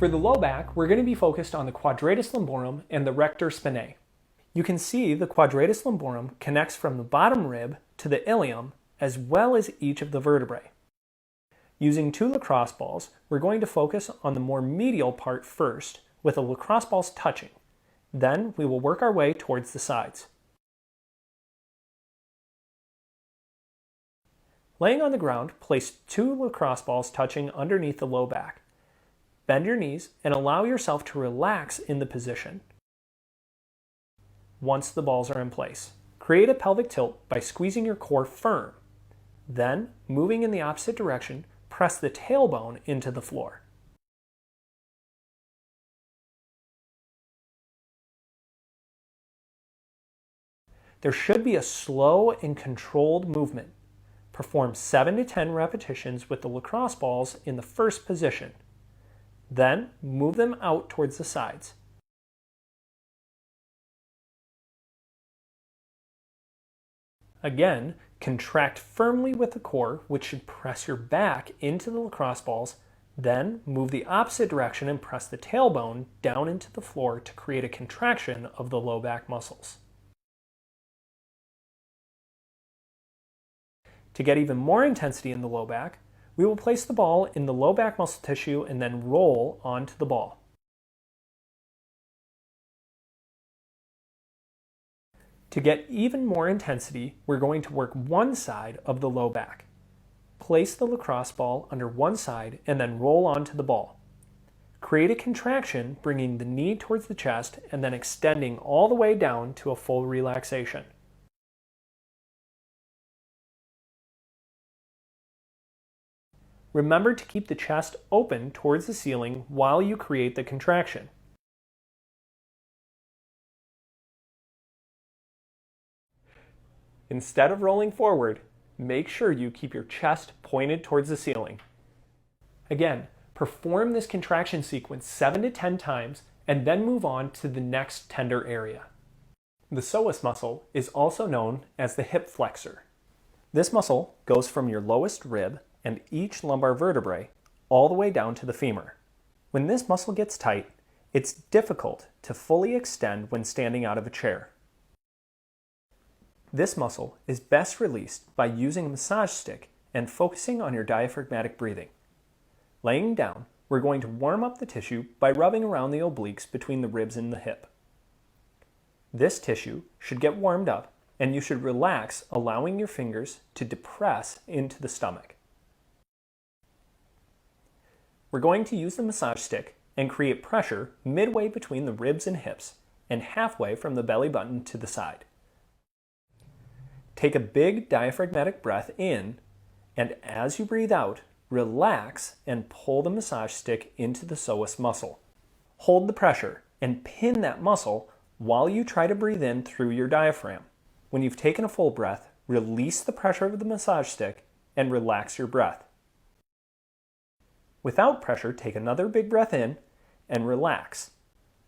For the low back, we're going to be focused on the quadratus lumborum and the rector spinae. You can see the quadratus lumborum connects from the bottom rib to the ilium as well as each of the vertebrae. Using two lacrosse balls, we're going to focus on the more medial part first, with the lacrosse balls touching. Then we will work our way towards the sides. Laying on the ground, place two lacrosse balls touching underneath the low back. Bend your knees and allow yourself to relax in the position. Once the balls are in place, create a pelvic tilt by squeezing your core firm. Then, moving in the opposite direction, press the tailbone into the floor. There should be a slow and controlled movement. Perform 7 to 10 repetitions with the lacrosse balls in the first position. Then, move them out towards the sides. Again, contract firmly with the core, which should press your back into the lacrosse balls. Then, move the opposite direction and press the tailbone down into the floor to create a contraction of the low back muscles. To get even more intensity in the low back, we will place the ball in the low back muscle tissue and then roll onto the ball. To get even more intensity, we're going to work one side of the low back. Place the lacrosse ball under one side and then roll onto the ball. Create a contraction, bringing the knee towards the chest and then extending all the way down to a full relaxation. Remember to keep the chest open towards the ceiling while you create the contraction. Instead of rolling forward, make sure you keep your chest pointed towards the ceiling. Again, perform this contraction sequence 7 to 10 times and then move on to the next tender area. The psoas muscle is also known as the hip flexor. This muscle goes from your lowest rib and each lumbar vertebrae all the way down to the femur. When this muscle gets tight, it's difficult to fully extend when standing out of a chair. This muscle is best released by using a massage stick and focusing on your diaphragmatic breathing. Laying down, we're going to warm up the tissue by rubbing around the obliques between the ribs and the hip. This tissue should get warmed up and you should relax, allowing your fingers to depress into the stomach. We're going to use the massage stick and create pressure midway between the ribs and hips and halfway from the belly button to the side. Take a big diaphragmatic breath in, and as you breathe out, relax and pull the massage stick into the psoas muscle. Hold the pressure and pin that muscle while you try to breathe in through your diaphragm. When you've taken a full breath, release the pressure of the massage stick and relax your breath. Without pressure, take another big breath in and relax.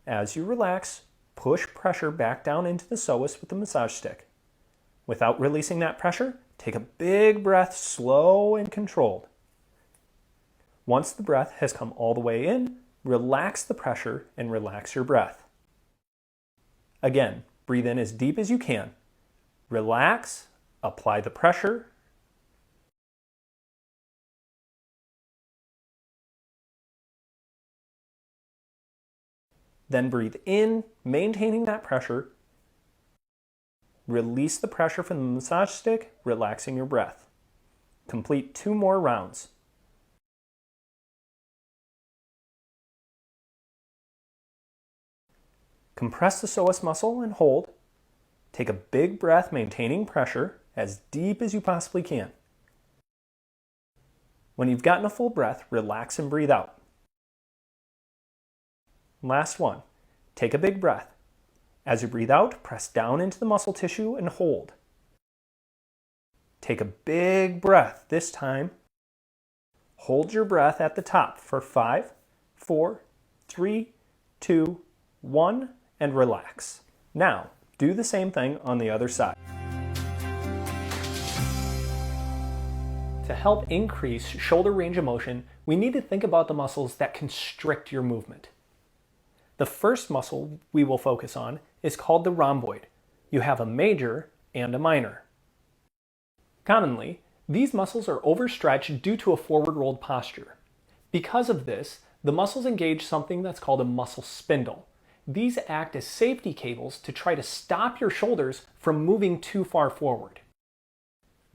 As you relax, push pressure back down into the psoas with the massage stick. Without releasing that pressure, take a big breath, slow and controlled. Once the breath has come all the way in, relax the pressure and relax your breath. Again, breathe in as deep as you can. Relax, apply the pressure. Then breathe in, maintaining that pressure. Release the pressure from the massage stick, relaxing your breath. Complete 2 more rounds. Compress the psoas muscle and hold. Take a big breath, maintaining pressure as deep as you possibly can. When you've gotten a full breath, relax and breathe out. Last one. Take a big breath. As you breathe out, press down into the muscle tissue and hold. Take a big breath this time. Hold your breath at the top for 5, 4, 3, 2, 1, and relax. Now, do the same thing on the other side. To to help increase shoulder range of motion, we need to think about the muscles that constrict your movement. The first muscle we will focus on is called the rhomboid. You have a major and a minor. Commonly, these muscles are overstretched due to a forward rolled posture. Because of this, the muscles engage something that's called a muscle spindle. These act as safety cables to try to stop your shoulders from moving too far forward.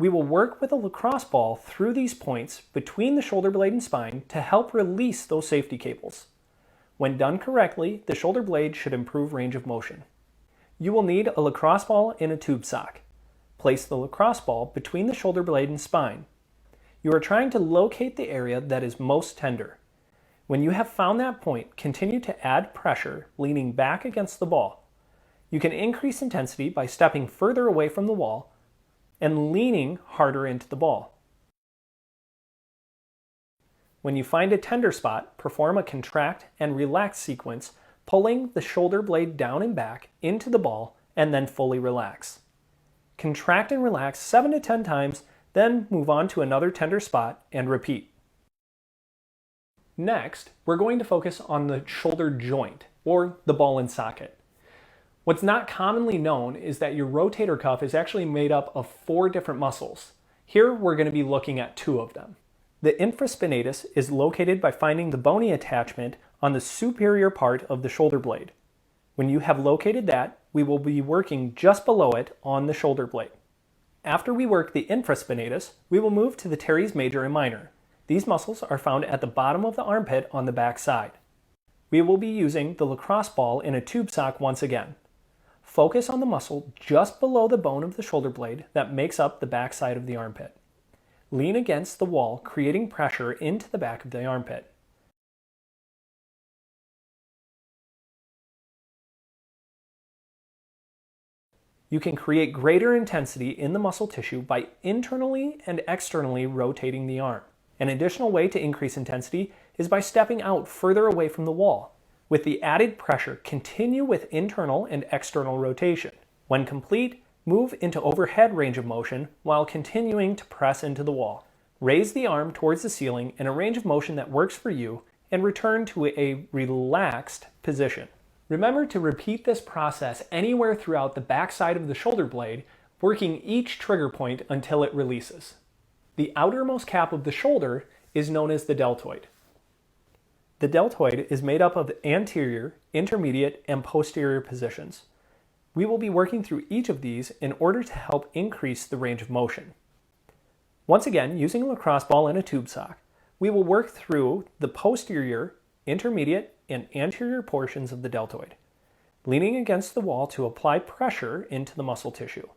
We will work with a lacrosse ball through these points between the shoulder blade and spine to help release those safety cables. When done correctly, the shoulder blade should improve range of motion. You will need a lacrosse ball in a tube sock. Place the lacrosse ball between the shoulder blade and spine. You are trying to locate the area that is most tender. When you have found that point, continue to add pressure, leaning back against the ball. You can increase intensity by stepping further away from the wall and leaning harder into the ball. When you find a tender spot, perform a contract and relax sequence, pulling the shoulder blade down and back into the ball and then fully relax. Contract and relax 7 to 10 times, then move on to another tender spot and repeat. Next, we're going to focus on the shoulder joint, or the ball and socket. What's not commonly known is that your rotator cuff is actually made up of 4 different muscles. Here we're going to be looking at 2 of them. The infraspinatus is located by finding the bony attachment on the superior part of the shoulder blade. When you have located that, we will be working just below it on the shoulder blade. After we work the infraspinatus, we will move to the teres major and minor. These muscles are found at the bottom of the armpit on the back side. We will be using the lacrosse ball in a tube sock once again. Focus on the muscle just below the bone of the shoulder blade that makes up the back side of the armpit. Lean against the wall, creating pressure into the back of the armpit. You can create greater intensity in the muscle tissue by internally and externally rotating the arm. An additional way to increase intensity is by stepping out further away from the wall. With the added pressure, continue with internal and external rotation. When complete, move into overhead range of motion while continuing to press into the wall. Raise the arm towards the ceiling in a range of motion that works for you and return to a relaxed position. Remember to repeat this process anywhere throughout the back side of the shoulder blade, working each trigger point until it releases. The outermost cap of the shoulder is known as the deltoid. The deltoid is made up of anterior, intermediate, and posterior positions. We will be working through each of these in order to help increase the range of motion. Once again, using a lacrosse ball and a tube sock, we will work through the posterior, intermediate, and anterior portions of the deltoid, leaning against the wall to apply pressure into the muscle tissue.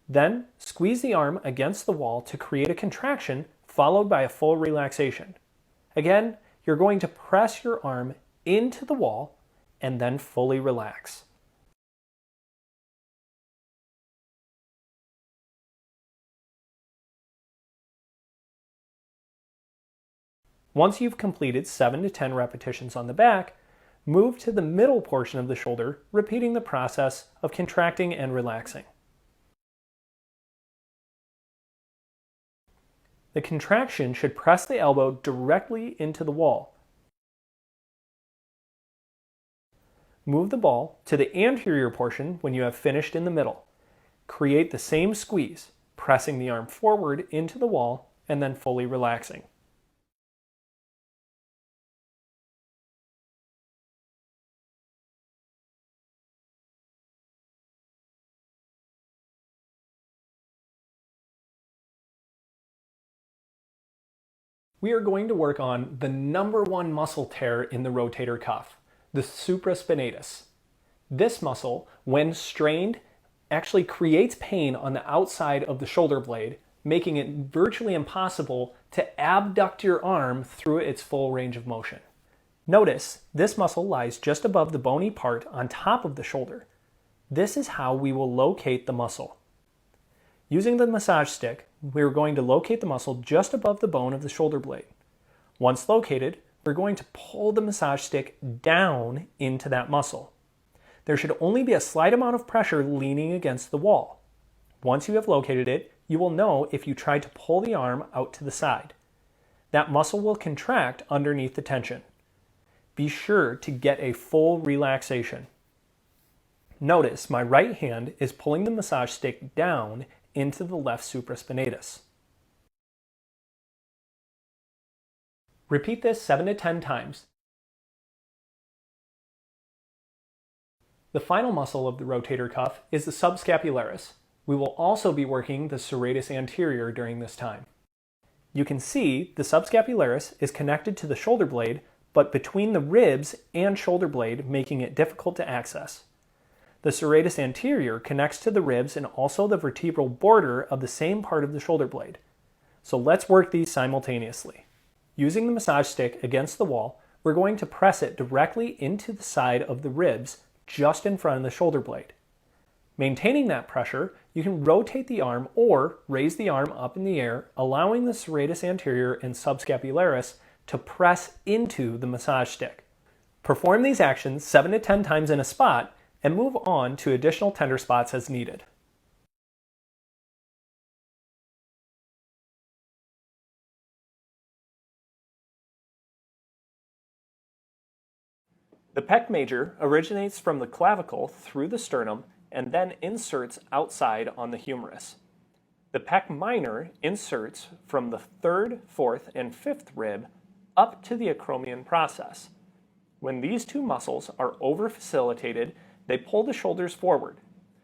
Then, squeeze the arm against the wall to create a contraction followed by a full relaxation. Again, you're going to press your arm into the wall and then fully relax. Once you've completed 7 to 10 repetitions on the back, move to the middle portion of the shoulder, repeating the process of contracting and relaxing. The contraction should press the elbow directly into the wall. Move the ball to the anterior portion when you have finished in the middle. Create the same squeeze, pressing the arm forward into the wall and then fully relaxing. We are going to work on the number 1 muscle tear in the rotator cuff, the supraspinatus. This muscle, when strained, actually creates pain on the outside of the shoulder blade, making it virtually impossible to abduct your arm through its full range of motion. Notice, this muscle lies just above the bony part on top of the shoulder. This is how we will locate the muscle. Using the massage stick, we're going to locate the muscle just above the bone of the shoulder blade. Once located, we're going to pull the massage stick down into that muscle. There should only be a slight amount of pressure leaning against the wall. Once you have located it, you will know if you try to pull the arm out to the side. That muscle will contract underneath the tension. Be sure to get a full relaxation. Notice my right hand is pulling the massage stick down into the left supraspinatus. Repeat this 7 to 10 times. The final muscle of the rotator cuff is the subscapularis. We will also be working the serratus anterior during this time. You can see the subscapularis is connected to the shoulder blade, but between the ribs and shoulder blade, making it difficult to access. The serratus anterior connects to the ribs and also the vertebral border of the same part of the shoulder blade. So let's work these simultaneously. Using the massage stick against the wall, we're going to press it directly into the side of the ribs just in front of the shoulder blade. Maintaining that pressure, you can rotate the arm or raise the arm up in the air, allowing the serratus anterior and subscapularis to press into the massage stick. Perform these actions 7 to 10 times in a spot and move on to additional tender spots as needed. The pec major originates from the clavicle through the sternum and then inserts outside on the humerus. The pec minor inserts from the 3rd, 4th, and 5th rib up to the acromion process. When these two muscles are over-facilitated, they pull the shoulders forward.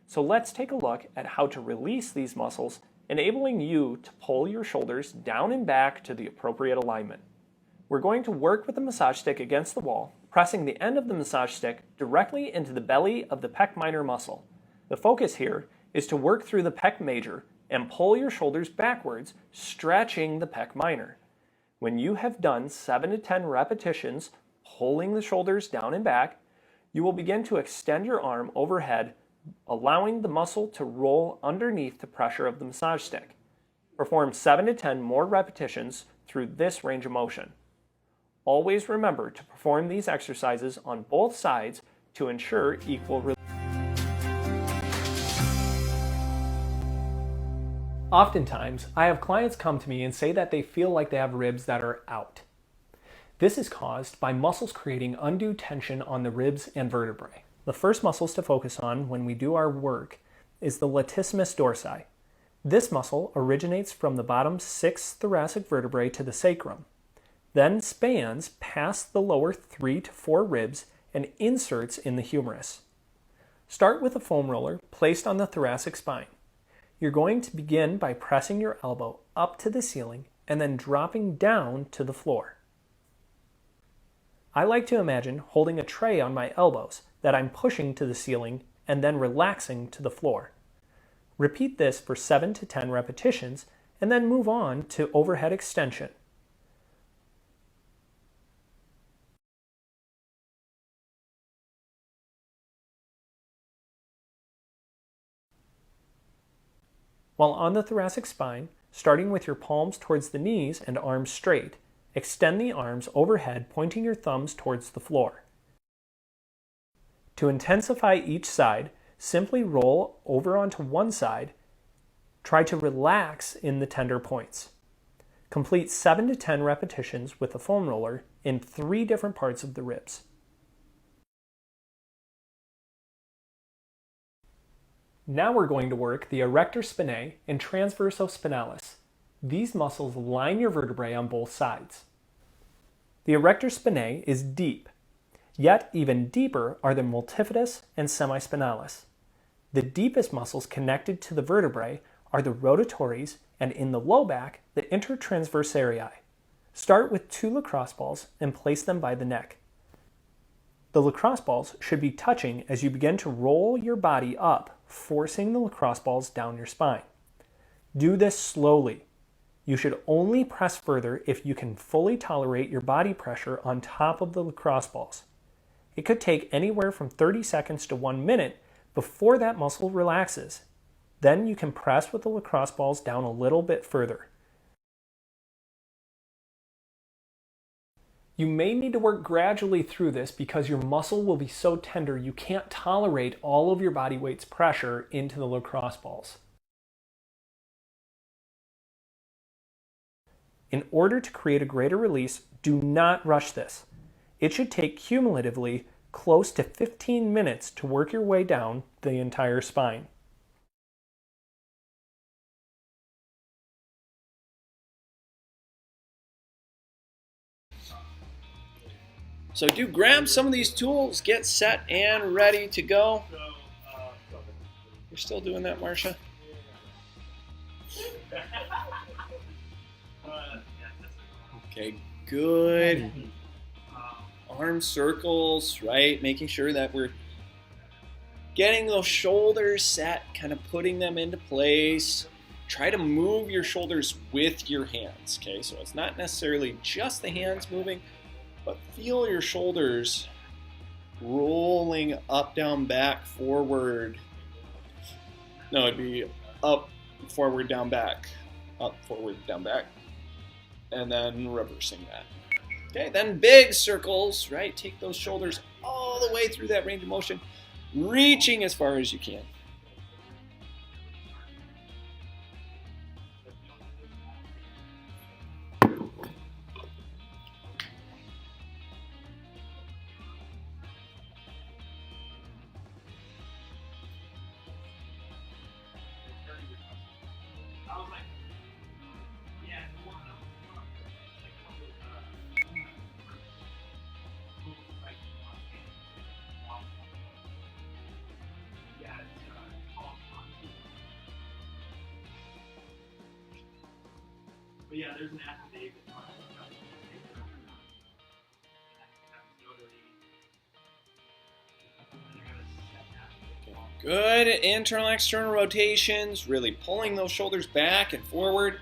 So let's take a look at how to release these muscles, enabling you to pull your shoulders down and back to the appropriate alignment. We're going to work with the massage stick against the wall, pressing the end of the massage stick directly into the belly of the pec minor muscle. The focus here is to work through the pec major and pull your shoulders backwards, stretching the pec minor. When you have done 7 to 10 repetitions, pulling the shoulders down and back, you will begin to extend your arm overhead, allowing the muscle to roll underneath the pressure of the massage stick. Perform 7 to 10 more repetitions through this range of motion. Always remember to perform these exercises on both sides to ensure equal release. Oftentimes, I have clients come to me and say that they feel like they have ribs that are out. This is caused by muscles creating undue tension on the ribs and vertebrae. The first muscles to focus on when we do our work is the latissimus dorsi. This muscle originates from the bottom 6 thoracic vertebrae to the sacrum, then spans past the lower 3 to 4 ribs and inserts in the humerus. Start with a foam roller placed on the thoracic spine. You're going to begin by pressing your elbow up to the ceiling and then dropping down to the floor. I like to imagine holding a tray on my elbows that I'm pushing to the ceiling and then relaxing to the floor. Repeat this for 7 to 10 repetitions and then move on to overhead extension. While on the thoracic spine, starting with your palms towards the knees and arms straight, extend the arms overhead, pointing your thumbs towards the floor. To intensify each side, simply roll over onto one side. Try to relax in the tender points. Complete 7 to 10 repetitions with a foam roller in 3 different parts of the ribs. Now we're going to work the erector spinae and transverso spinalis. These muscles line your vertebrae on both sides. The erector spinae is deep, yet even deeper are the multifidus and semispinalis. The deepest muscles connected to the vertebrae are the rotatories and in the low back, the intertransversarii. Start with 2 lacrosse balls and place them by the neck. The lacrosse balls should be touching as you begin to roll your body up, forcing the lacrosse balls down your spine. Do this slowly. You should only press further if you can fully tolerate your body pressure on top of the lacrosse balls. It could take anywhere from 30 seconds to 1 minute before that muscle relaxes. Then you can press with the lacrosse balls down a little bit further. You may need to work gradually through this because your muscle will be so tender you can't tolerate all of your body weight's pressure into the lacrosse balls. In order to create a greater release, do not rush this. It should take cumulatively close to 15 minutes to work your way down the entire spine. So do grab some of these tools, get set and ready to go. You're still doing that, Marcia? Okay, good. Arm circles, right? Making sure that we're getting those shoulders set, kind of putting them into place. Try to move your shoulders with your hands, okay? So it's not necessarily just the hands moving, but feel your shoulders rolling up, down, back, forward. No, it'd be up, forward, down, back. Up, forward, down, back. And then reversing that. Okay, then big circles, right? Take those shoulders all the way through that range of motion, reaching as far as you can. But yeah, there's an affidavit. Good internal, external rotations, really pulling those shoulders back and forward.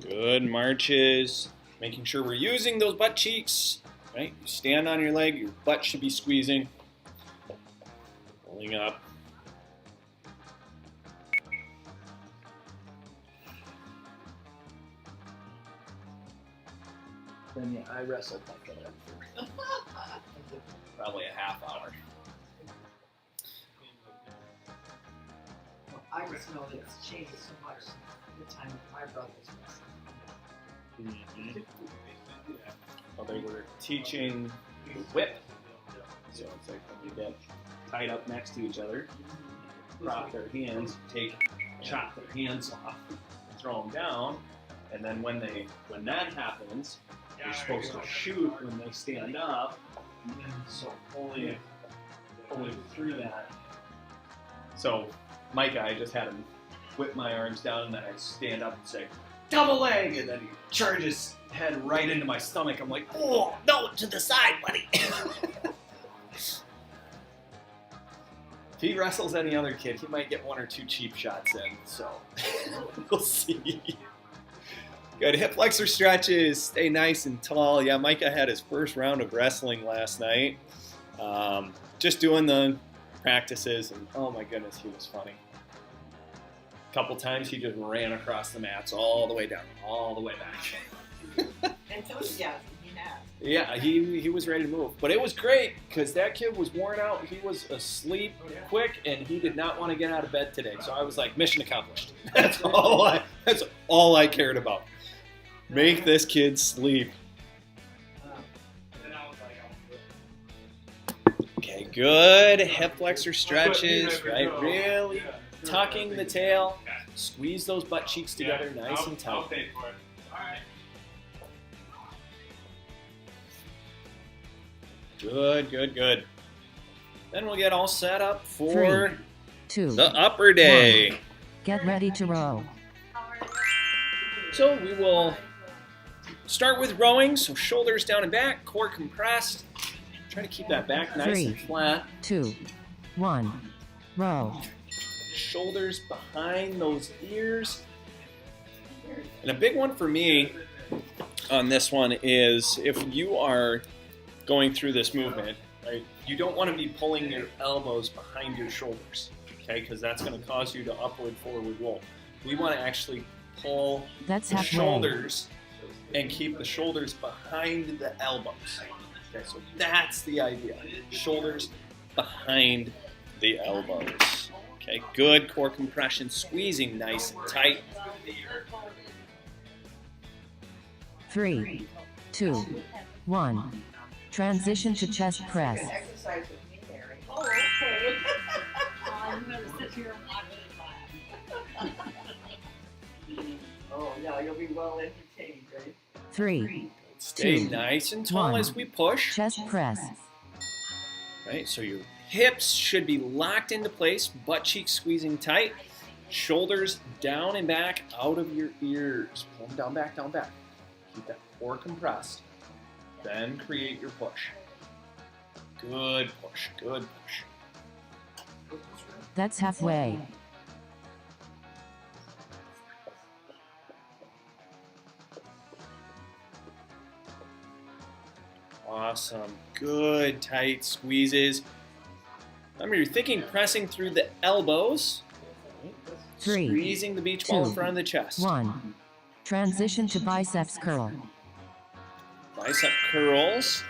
Good marches, making sure we're using those butt cheeks, right? You stand on your leg, your butt should be squeezing, pulling up. Then yeah, I wrestled like that for Probably a half hour. Well, I just know that it's changed so much since the time my brother was wrestling. Well, they were teaching the whip. So it's like when you get tied up next to each other, prop their hands, chop their hands off, throw them down, and then when that happens, you're supposed to shoot when they stand up. So pulling through that. So Micah, I just had him whip my arms down, and then I stand up and say, double leg, and then he charges his head right into my stomach. I'm like, oh, no, to the side, buddy. If he wrestles any other kid, he might get one or two cheap shots in, so we'll see. Good hip flexor stretches, stay nice and tall. Yeah, Micah had his first round of wrestling last night. Just doing the practices, and oh my goodness, he was funny. A couple times he just ran across the mats all the way down, all the way back. Enthusiasm, he has. Yeah, he was ready to move. But it was great because that kid was worn out. He was asleep quick, and he did not want to get out of bed today. So I was like, mission accomplished. That's all I cared about. Make this kid sleep. Okay, good. Hip flexor stretches, right? Really tucking the tail. Squeeze those butt cheeks together nice and tight. Good, good, good. Then we'll get all set up for 3, 2, the upper day. 1. Get ready to row. So we will start with rowing. So shoulders down and back, core compressed. Try to keep that back nice 3, and flat. 2, 1. Row. Shoulders behind those ears. And a big one for me on this one is if you are going through this movement right? You don't want to be pulling your elbows behind your shoulders, okay? Because that's going to cause you to upward forward roll. We want to actually pull That's the halfway. shoulders and keep the shoulders behind the elbows. Okay, so that's the idea. Shoulders behind the elbows. Okay, good core compression, squeezing nice and tight. 3, 2, 1. Transition to chest press. Exercise with me, Mary. Oh, okay. I'm gonna sit here and watch it live. Oh, yeah, you'll be well entertained, right? 3, Stay 2, nice and tall 1. as we push. Chest press. Right, so your hips should be locked into place, butt cheeks squeezing tight, shoulders down and back out of your ears. Pull them down, back, down, back. Keep that core compressed. Then create your push. Good push, good push. That's halfway. Awesome. Good tight squeezes. Remember, you're thinking pressing through the elbows. 3, Squeezing the beach ball in 2, front of the chest. 1. Transition to biceps curl. Bicep curls.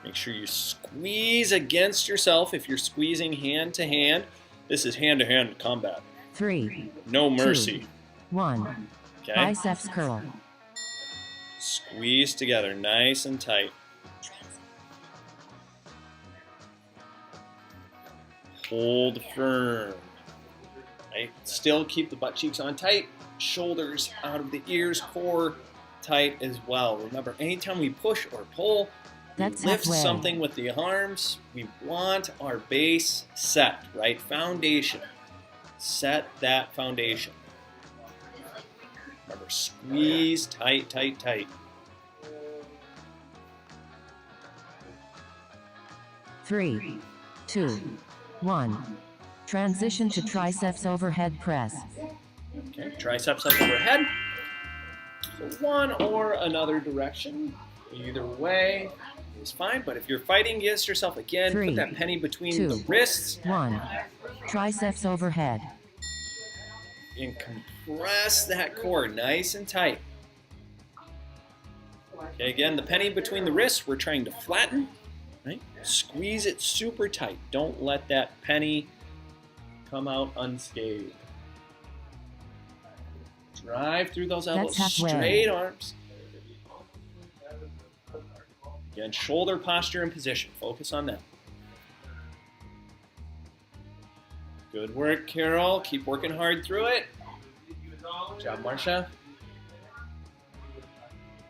Make sure you squeeze against yourself if you're squeezing hand to hand. This is hand to hand combat. 3, No mercy. 1. Okay? Biceps curl. Squeeze together nice and tight. Hold firm. Right? Still keep the butt cheeks on tight. Shoulders out of the ears. Core tight as well. Remember, anytime we push or pull, we That's lift halfway. something with the arms. We want our base set, right? Foundation. Set that foundation. Remember, squeeze tight, tight, tight. 3, 2, 1. Transition to triceps overhead press. Okay, triceps up overhead. So one or another direction. Either way is fine, but if you're fighting against yourself again, 3, put that penny between 2, the wrists 1. Triceps overhead. and compress that core nice and tight. Okay, again, the penny between the wrists, we're trying to flatten, right? Squeeze it super tight. Don't let that penny come out unscathed. Drive through those elbows, That's halfway. straight arms. Again, shoulder posture and position. Focus on that. Good work, Carol. Keep working hard through it. Good job, Marcia.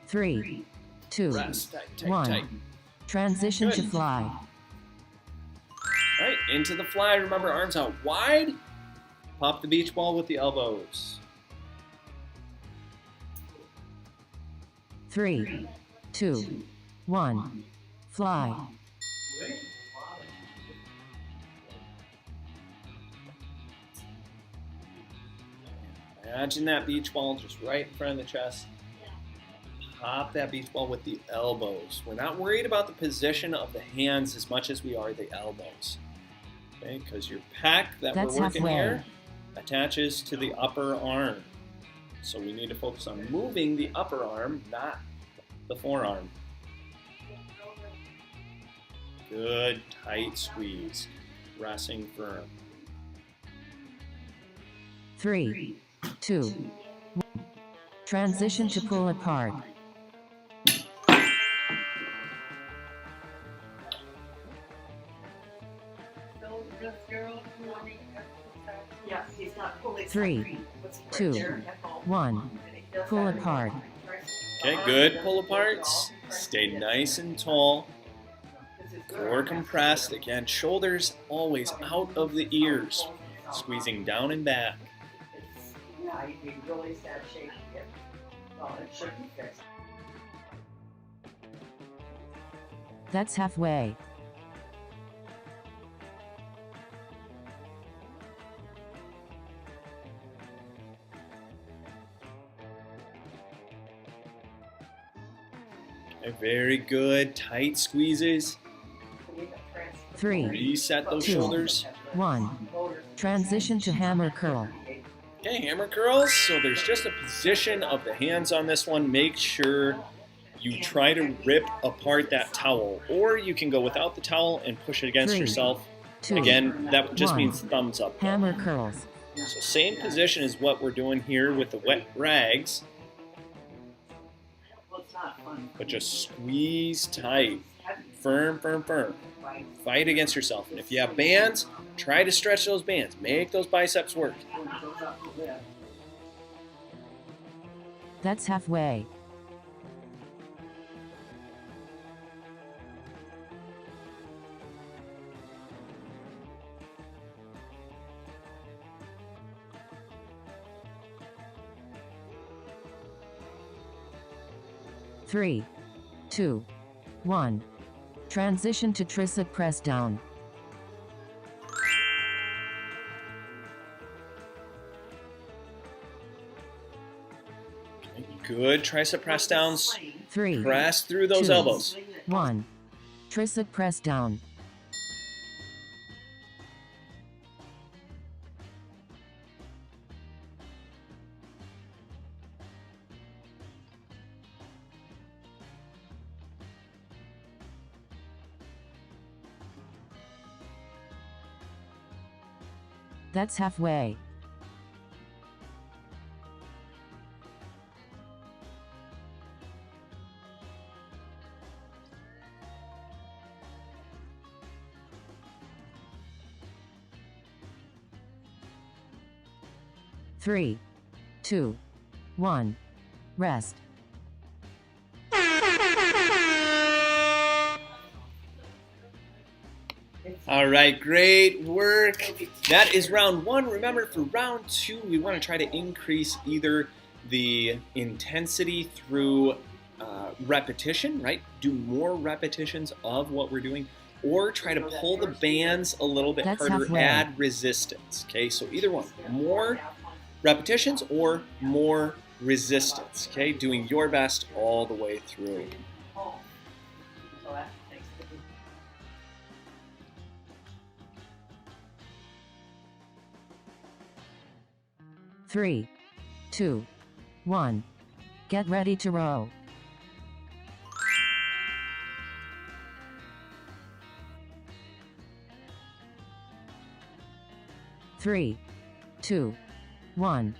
3, 2, Rest. Tight, tight, 1. tight. Transition to Good. fly. All right, into the fly. Remember, arms out wide. Pop the beach ball with the elbows. 3, 2, 1. Fly. Imagine that beach ball just right in front of the chest. Pop that beach ball with the elbows. We're not worried about the position of the hands as much as we are the elbows. Okay, because your pec that That's we're working halfway. here attaches to the upper arm. So we need to focus on moving the upper arm, not the forearm. Good, tight squeeze. Pressing firm. 3, 2, 1. Transition to pull apart. So this girl wanting exercise. Yeah, he's not fully. 3, 2, 1. Pull apart. Okay, good pull aparts. Stay nice and tall. Core compressed. Again, shoulders always out of the ears. Squeezing down and back. Yeah, you'd be really sad shaking it. Well, it should be fixed. That's halfway. Okay, very good. Tight squeezes. 3, Reset those 2, shoulders. 1. Transition to hammer curl. Okay, hammer curls. So there's just a position of the hands on this one. Make sure you try to rip apart that towel, or you can go without the towel and push it against 3, yourself. 2, Again, that just 1. means thumbs up. Hammer curls. So same position as what we're doing here with the wet rags, Well, it's not fun. but just squeeze tight. Firm, firm, firm. Fight against yourself. And if you have bands, try to stretch those bands. Make those biceps work. That's halfway. Three, 2, 1. Transition to tricep press down. Good tricep press downs. 3, Press through those 2, elbows. 1. Tricep press down. That's halfway. Three, 2, 1. Rest. All right, great work. That is round one. Remember, for round two, we want to try to increase either the intensity through repetition, right? Do more repetitions of what we're doing, or try to pull the bands a little bit That's harder, halfway. add resistance. Okay, so either one, more repetitions or more resistance. Okay, doing your best all the way through. So that takes the 3, 2, 1. Get ready to row. Three, 2, 1.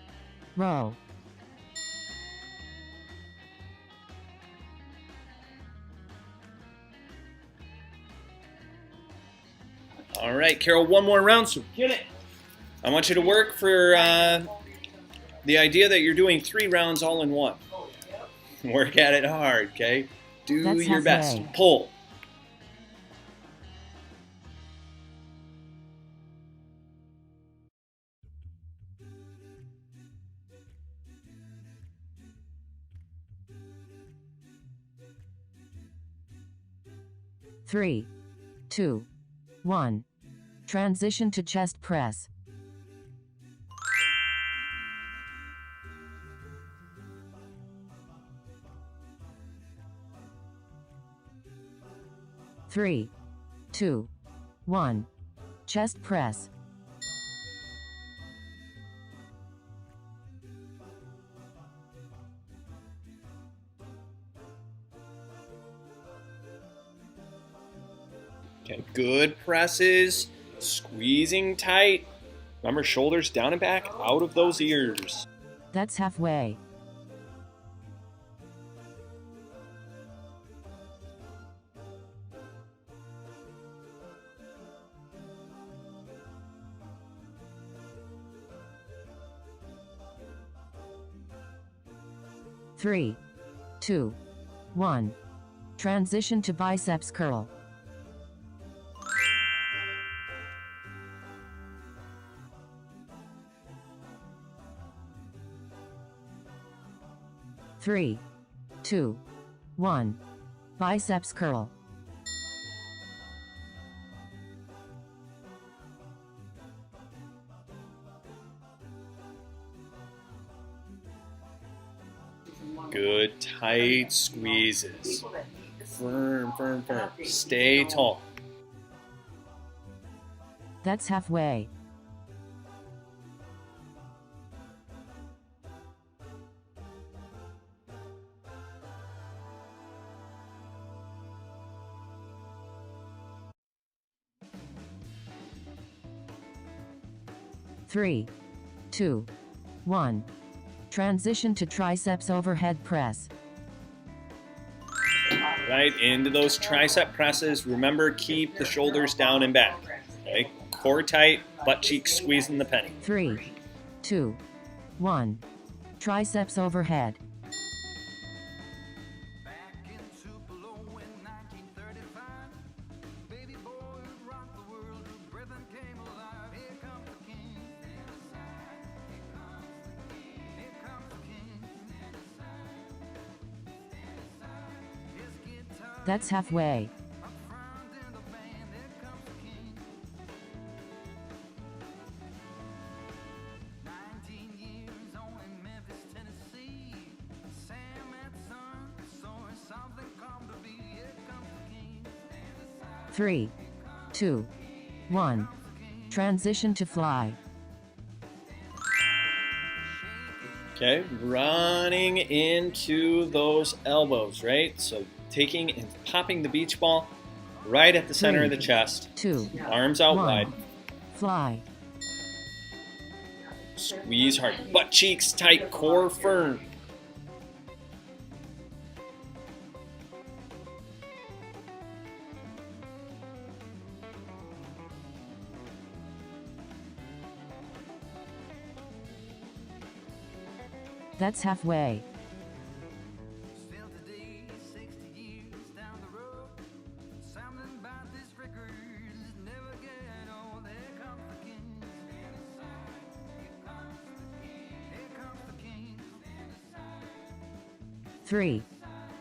Row. All right, Carol, one more round, so get it. I want you to work for the idea that you're doing 3 rounds all in one. Work at it hard, okay? Do That's your best. halfway. Pull. Three, 2, 1. Transition to chest press. Three, 2, 1. Chest press. Okay, good presses, squeezing tight. Remember, shoulders down and back, out of those ears. That's halfway. Three, 2, 1. Transition to biceps curl. Three, 2, 1. Biceps curl. Good tight squeezes. Firm, firm, firm. Stay tall. That's halfway. Three, two, one. Transition to triceps overhead press. Right, into those tricep presses. Remember, keep the shoulders down and back. Okay, core tight, butt cheeks squeezing the penny. 3, 2, 1. Triceps overhead. That's halfway. Three, two, one. Transition to fly. Okay, running into those elbows, right? So taking and popping the beach ball right at the center of the chest. 2, Arms out 1. wide. Fly. Squeeze hard. Butt cheeks tight, core firm. That's halfway. Three,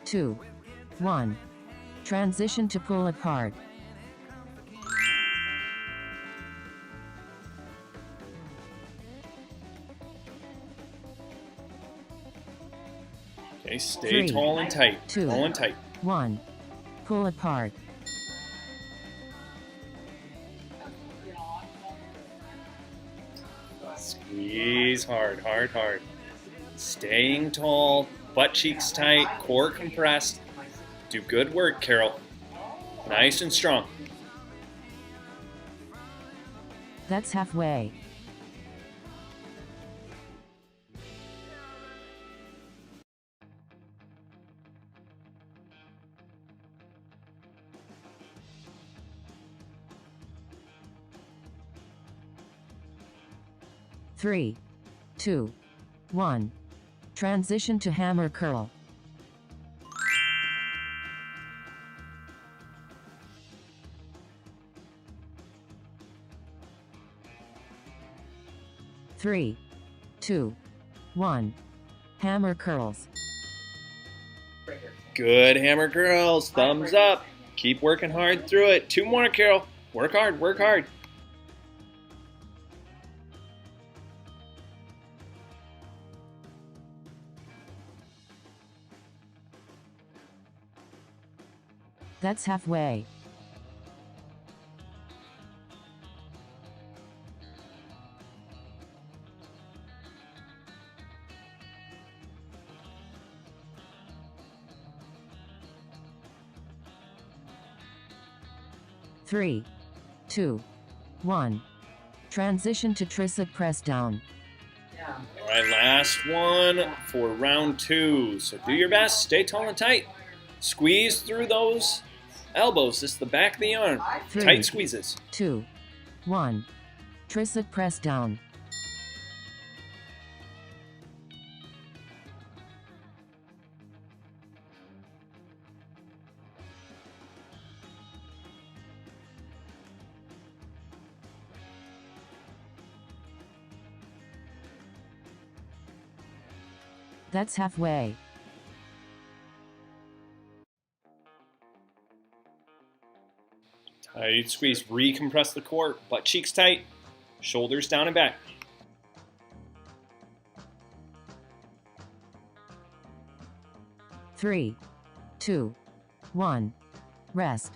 two, one. Transition to pull apart. Okay, stay 3, tall and tight. 2, Tall and tight. 1. Pull apart. Squeeze hard, hard, hard. Staying tall, butt cheeks tight, core compressed. Do good work, Carol. Nice and strong. That's halfway. Three, two, one. Transition to hammer curl. Three, two, one. Hammer curls. Good hammer girls. Thumbs up. Keep working hard through it. 2 more, Carol. Work hard, work hard. That's halfway. Three, two, one. Transition to tricep press down. Yeah. All right, last one for round 2. So do your best. Stay tall and tight. Squeeze through those elbows. This is the back of the arm. 3, Tight squeezes. 2, 1. Tricep press down. That's halfway. Tight squeeze. Recompress the core. Butt cheeks tight. Shoulders down and back. Three, two, one. Rest.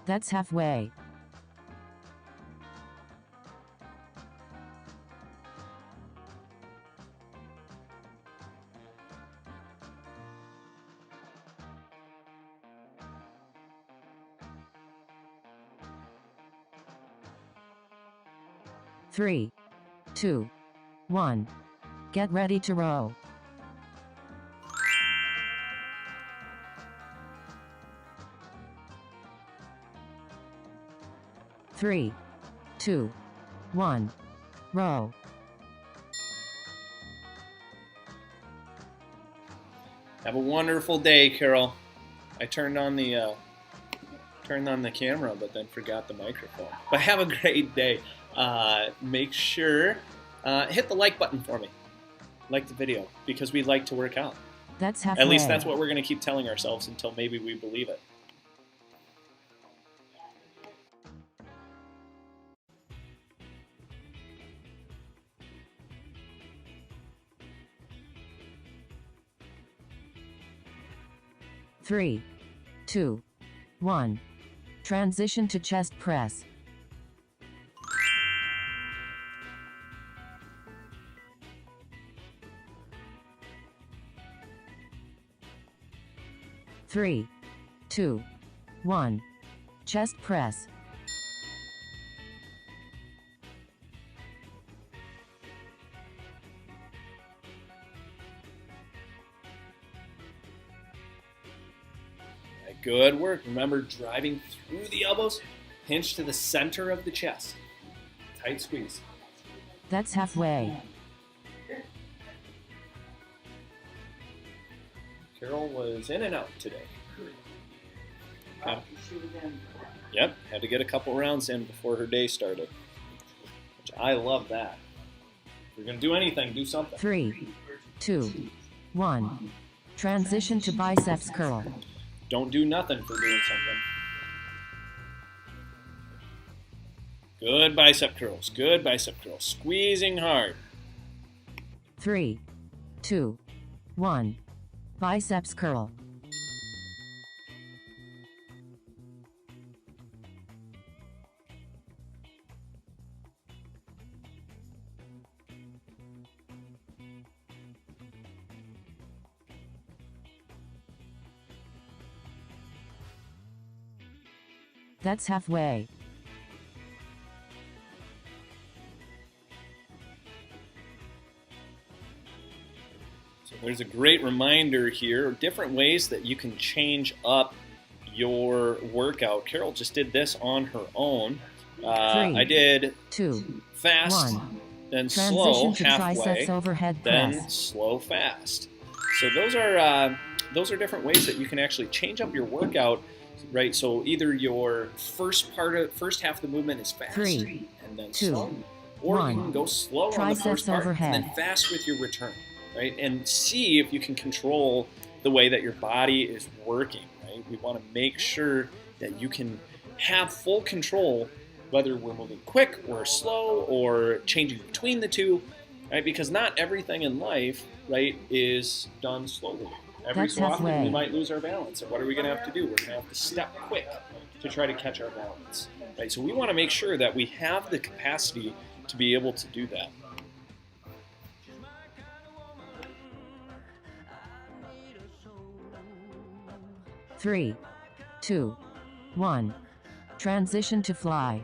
That's halfway. Three, two, one. Get ready to row. Three, two, one. Row. Have a wonderful day, Carol. I turned on the camera, but then forgot the microphone. But have a great day. Make sure hit the like button for me. Like the video, because we like to work out. That's halfway. At least that's what we're going to keep telling ourselves until maybe we believe it. Three, two, one. Transition to chest press. Three, two, one. Chest press. Good work. Remember, driving through the elbows, pinch to the center of the chest. Tight squeeze. That's halfway. Carol was in and out today. She was in. Yep, had to get a couple rounds in before her day started. Which I love that. If you're going to do anything, do something. Three, two, one. Transition to biceps curl. Don't do nothing for doing something. Good bicep curls. Good bicep curls. Squeezing hard. Three, two, one. Biceps curl. That's halfway. So there's a great reminder here, different ways that you can change up your workout. Carol just did this on her own. I did two, fast, one. then Transition slow, to halfway, triceps overhead then press. slow, fast. So those are different ways that you can actually change up your workout, right? So either your first half of the movement is fast, Three, and then two, slow, or one. you can go slow on the Triceps first part overhead. and then fast with your return, right? And see if you can control the way that your body is working, right? We want to make sure that you can have full control, whether we're moving quick or slow or changing between the two, right? Because not everything in life, right, is done slowly. Every That's so often halfway. we might lose our balance. And what are we going to have to do? We're going to have to step quick to try to catch our balance, right? So we want to make sure that we have the capacity to be able to do that. Three, two, one. Transition to fly.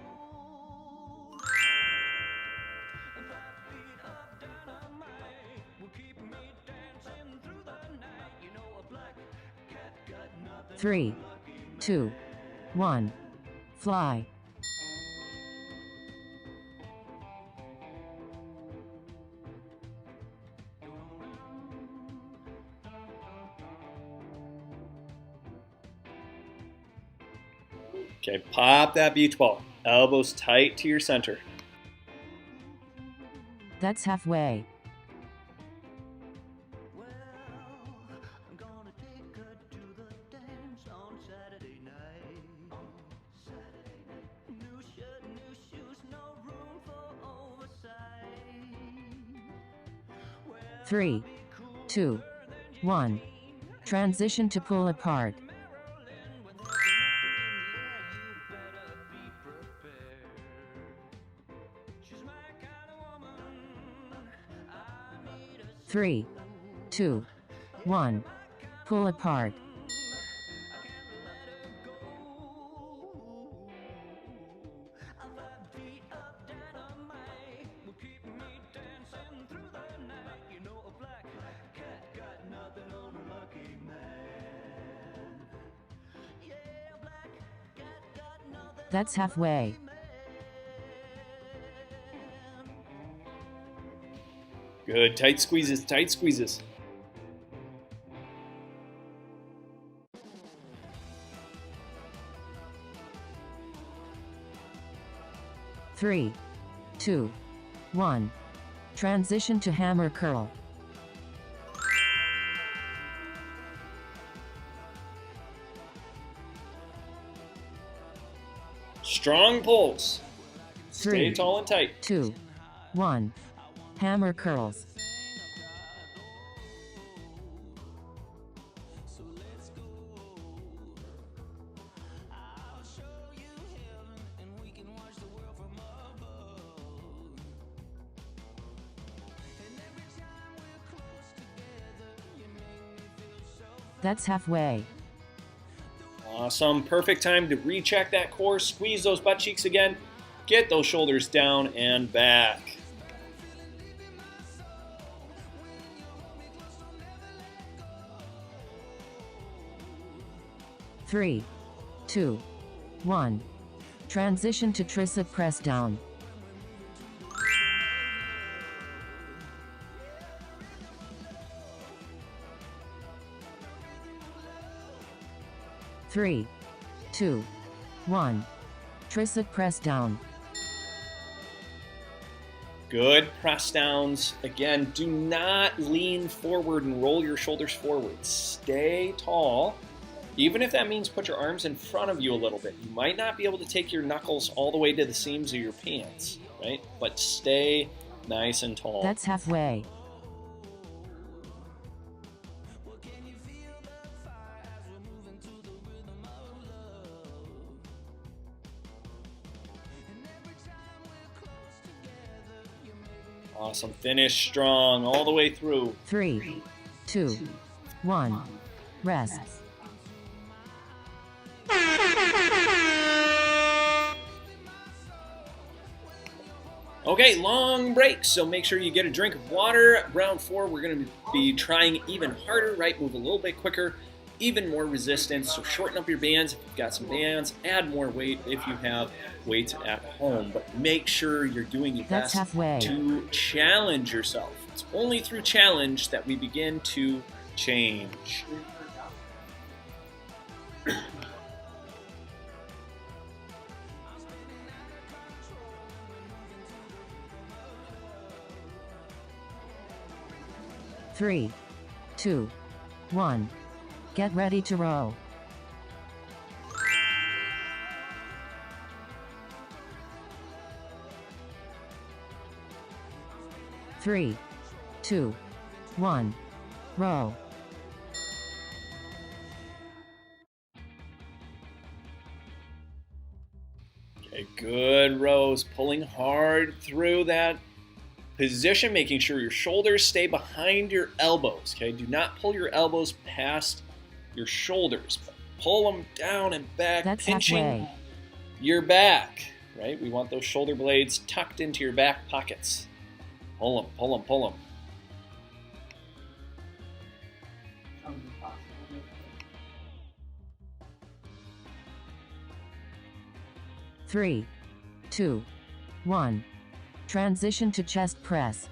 Three, two, one. Fly. Okay, pop that beach ball. Elbows tight to your center. That's halfway. Three, two, one. Transition to pull apart. 3, 2, 1. Pull apart. That's halfway. Good. Tight squeezes, tight squeezes. 3, 2, 1. Transition to hammer curl. Strong pulls. Stay 3, tall and tight. 2, 1. Hammer curls. That's halfway. Awesome. Perfect time to recheck that core. Squeeze those butt cheeks again. Get those shoulders down and back. Three, 2, 1. Transition to tricep press down. Three, 2, 1. Tricep press down. Good. Press downs. Again, do not lean forward and roll your shoulders forward. Stay tall. Even if that means put your arms in front of you a little bit. You might not be able to take your knuckles all the way to the seams of your pants, right? But stay nice and tall. That's halfway. Awesome. Finish strong all the way through. 3, 2, 1. Rest. Okay, long break, so make sure you get a drink of water. Round 4, we're going to be trying even harder, right? Move a little bit quicker, even more resistance. So shorten up your bands. If you've got some bands, add more weight if you have weights at home. But make sure you're doing your That's best halfway. to challenge yourself. It's only through challenge that we begin to change. Three, 2, 1. Get ready to row. Three, 2, 1. Row. Okay, good rows, pulling hard through that position, making sure your shoulders stay behind your elbows, okay? Do not pull your elbows past your shoulders, but pull them down and back, That's pinching halfway. your back, right? We want those shoulder blades tucked into your back pockets. Pull them, pull them, pull them. Three, 2, 1. Transition to chest press.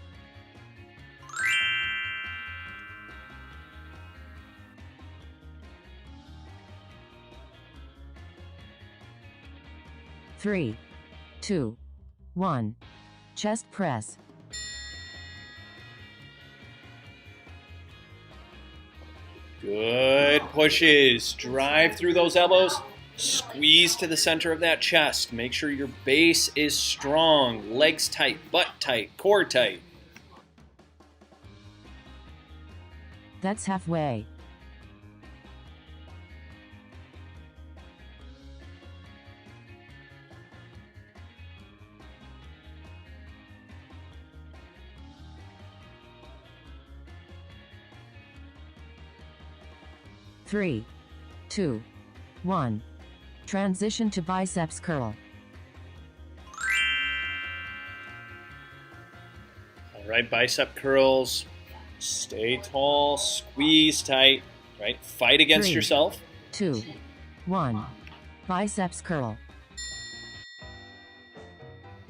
Three, 2, 1. Chest press. Good pushes. Drive through those elbows. Squeeze to the center of that chest. Make sure your base is strong. Legs tight, butt tight, core tight. That's halfway. 3, 2, 1. Transition to biceps curl. All right, bicep curls. Stay tall, squeeze tight, right? Fight against 3, yourself. 2, 1. Biceps curl.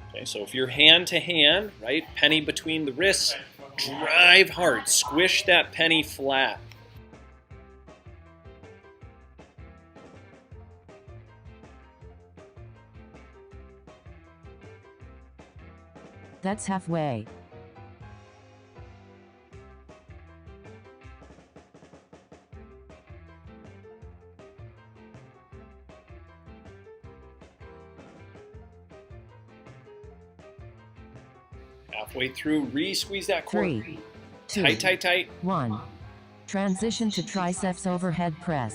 Okay, so if you're hand to hand, right, penny between the wrists, drive hard, squish that penny flat. That's halfway. Halfway through, re-squeeze that core. 3, 2, Tight, tight, tight. 1. Transition to triceps overhead press.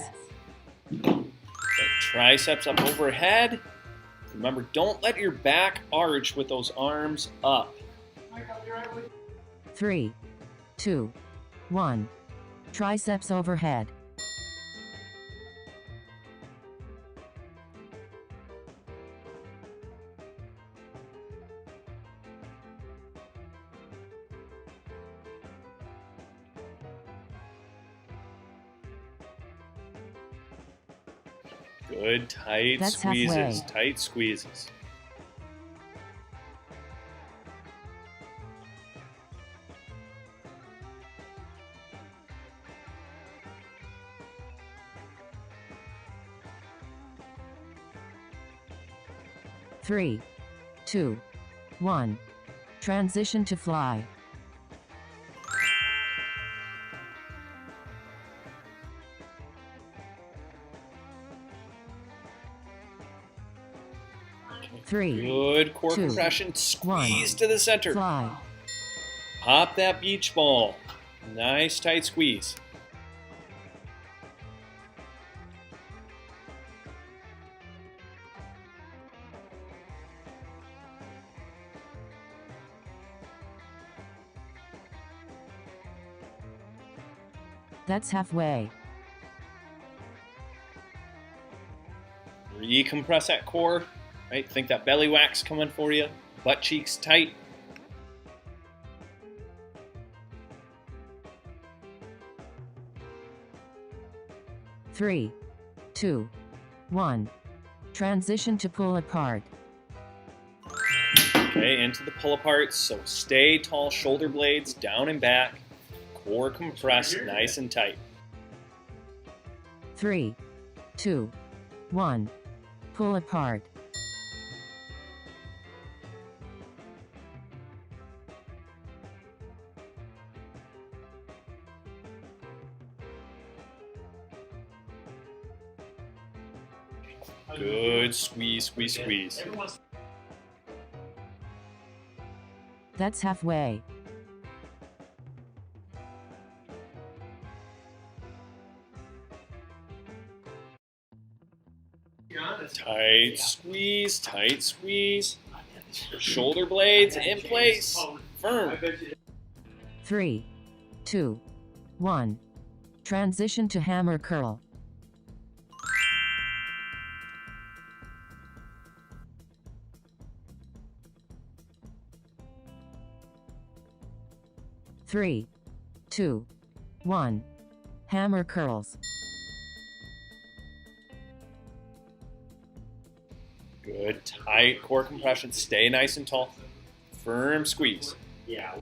Okay, triceps up overhead. Remember, don't let your back arch with those arms up. 3, 2, 1. Triceps overhead. Good, tight That's squeezes, halfway. tight squeezes. Three, 2, 1. Transition to fly. Three, Good core 2, compression. 1. Squeeze to the center. Fly. Pop that beach ball. Nice tight squeeze. That's halfway. Recompress that core. Right? Think that belly wax coming for you. Butt cheeks tight. Three, 2, 1. Transition to pull apart. Okay, into the pull aparts. So stay tall, shoulder blades down and back. Core compressed, nice and tight. 3, 2, 1. Pull apart. Good squeeze, squeeze, squeeze. That's halfway. Tight squeeze, tight squeeze. Shoulder blades in place. Firm. 3, 2, 1. Transition to hammer curl. Three, 2, 1. Hammer curls. Good tight core compression. Stay nice and tall. Firm squeeze. Yeah.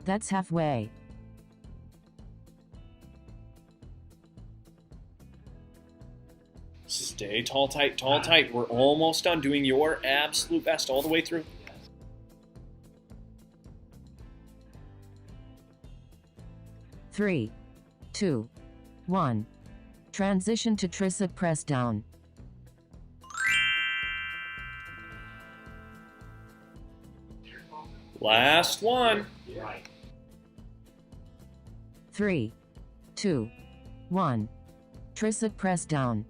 That's halfway. Stay tall, tight, tall, tight. We're almost done doing your absolute best all the way through. Three, 2, 1. Transition to tricep press down. Last one. Right. 3, 2, 1. Tricep press down.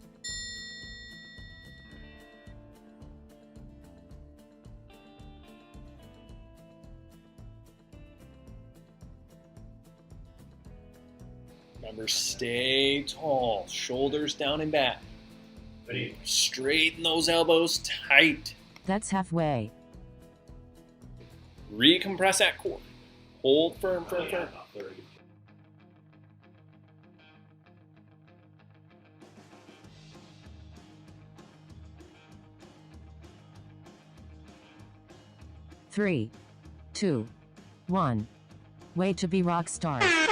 Remember, stay tall, shoulders down and back. Ready? Straighten those elbows tight. That's halfway. Recompress that core. Hold firm, firm, firm. About 30. Three, two, one. Way to be rock stars.